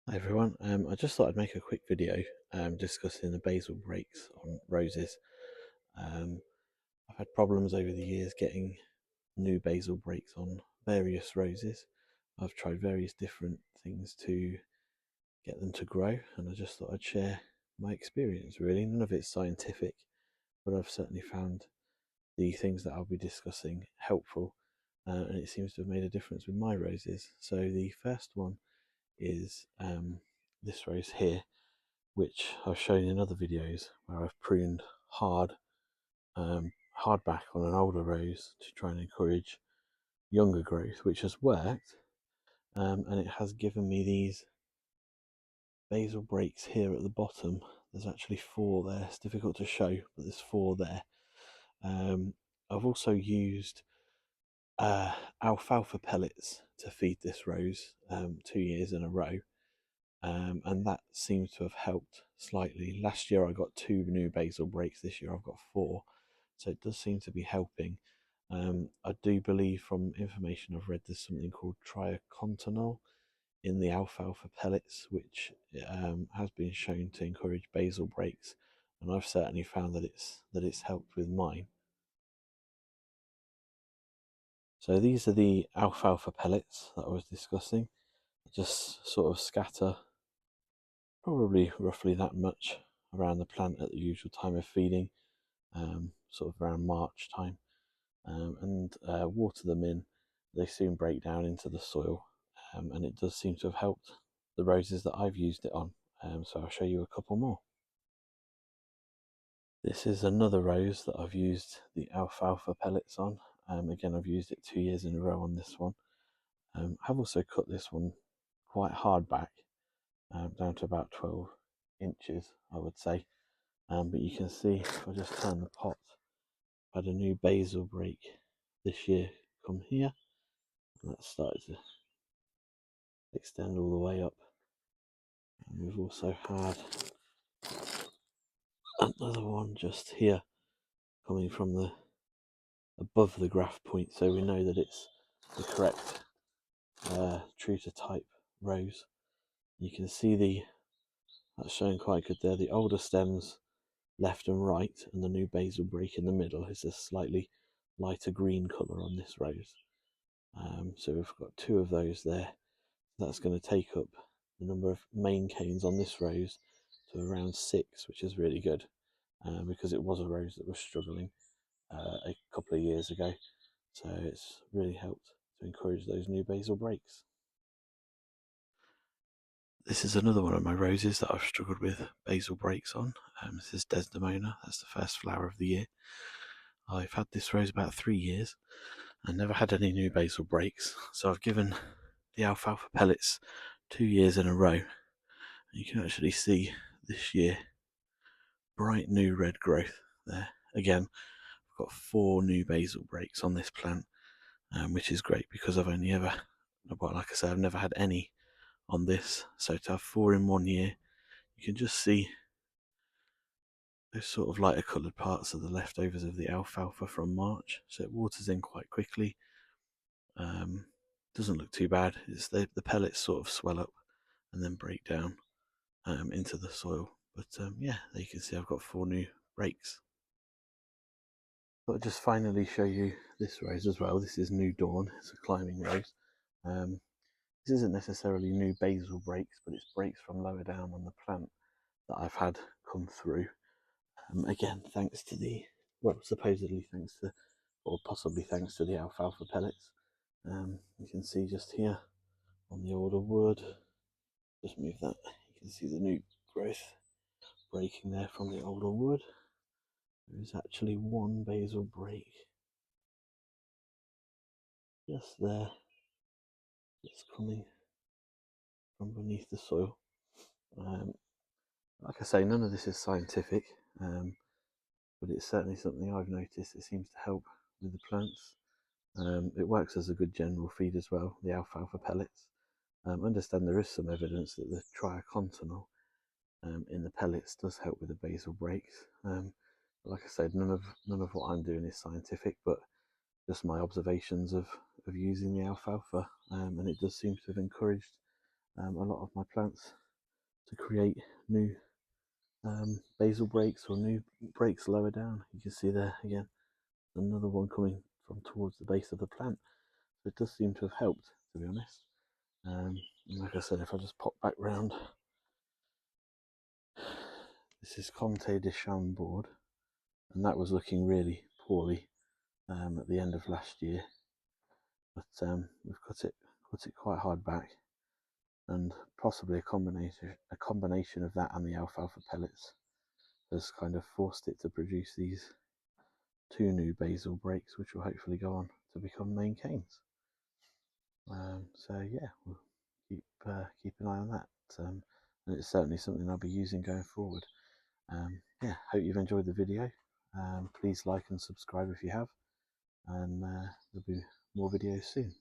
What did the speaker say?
Hi everyone, I just thought I'd make a quick video discussing the basal breaks on roses. Um, I've had problems over the years getting new basal breaks on various roses. I've tried various different things to get them to grow, and I just thought I'd share my experience really. None of it's scientific, but I've certainly found the things that I'll be discussing helpful, and it seems to have made a difference with my roses. So the first one is this rose here, which I've shown in other videos where I've pruned hard, hard back on an older rose to try and encourage younger growth, which has worked, and it has given me these basal breaks here at the bottom. There's actually four there. It's difficult to show, but there's four there. I've also used uh, alfalfa pellets to feed this rose 2 years in a row, and that seems to have helped slightly. Last year I got two new basal breaks, this year I've got four, so it does seem to be helping. I do believe from information I've read there's something called triacontanol in the alfalfa pellets, which has been shown to encourage basal breaks, and I've certainly found that it's helped with mine. So these are the alfalfa pellets that I was discussing. Just sort of scatter probably roughly that much around the plant at the usual time of feeding, sort of around March time, and water them in. They soon break down into the soil, and it does seem to have helped the roses that I've used it on. So I'll show you a couple more. This is another rose that I've used the alfalfa pellets on. Again, I've used it 2 years in a row on this one. I've also cut this one quite hard back, down to about 12 inches, I would say. But you can see if I just turn the pot, I've had a new basal break this year come here, and that's started to extend all the way up. And we've also had another one just here coming from the above the graft point, so we know that it's the correct true to type rose. You can see that's showing quite good there. The older stems left and right, and the new basal break in the middle is a slightly lighter green colour on this rose. So we've got two of those there. That's going to take up the number of main canes on this rose to around 6, which is really good, because it was a rose that was struggling a couple of years ago. So it's really helped to encourage those new basal breaks. This is another one of my roses that I've struggled with basal breaks on. This is Desdemona. That's the first flower of the year. I've had this rose about 3 years and never had any new basal breaks, so I've given the alfalfa pellets 2 years in a row. You can actually see this year bright new red growth there. Again, I've got 4 new basal breaks on this plant, which is great because I've only ever, well, like I said, I've never had any on this. So to have 4 in 1 year, you can just see those sort of lighter coloured parts of the leftovers of the alfalfa from March. So it waters in quite quickly. Doesn't look too bad. It's the pellets sort of swell up and then break down into the soil. But yeah, there you can see I've got 4 new breaks. But I'll just finally show you this rose as well. This is New Dawn. It's a climbing rose. Um, this isn't necessarily new basal breaks, but it's breaks from lower down on the plant that I've had come through. Again, thanks to supposedly thanks to, or possibly thanks to the alfalfa pellets. You can see just here on the older wood, just move that, you can see the new growth breaking there from the older wood. There is actually one basal break just there, that's coming from beneath the soil. Like I say, none of this is scientific, but it's certainly something I've noticed. It seems to help with the plants. It works as a good general feed as well, the alfalfa pellets. Understand there is some evidence that the triacontanol in the pellets does help with the basal breaks. Like I said, none of what I'm doing is scientific, but just my observations of using the alfalfa, and it does seem to have encouraged a lot of my plants to create new basal breaks or new breaks lower down. You can see there again another one coming from towards the base of the plant. So it does seem to have helped, to be honest. And like I said, if I just pop back round, this is Conte de Chambord, and that was looking really poorly at the end of last year. But we've cut it quite hard back, and possibly a combination of that and the alfalfa pellets has kind of forced it to produce these two new basal breaks, which will hopefully go on to become main canes. So yeah, we'll keep an eye on that, and it's certainly something I'll be using going forward. Yeah, hope you've enjoyed the video. Please like and subscribe if you have, and there'll be more videos soon.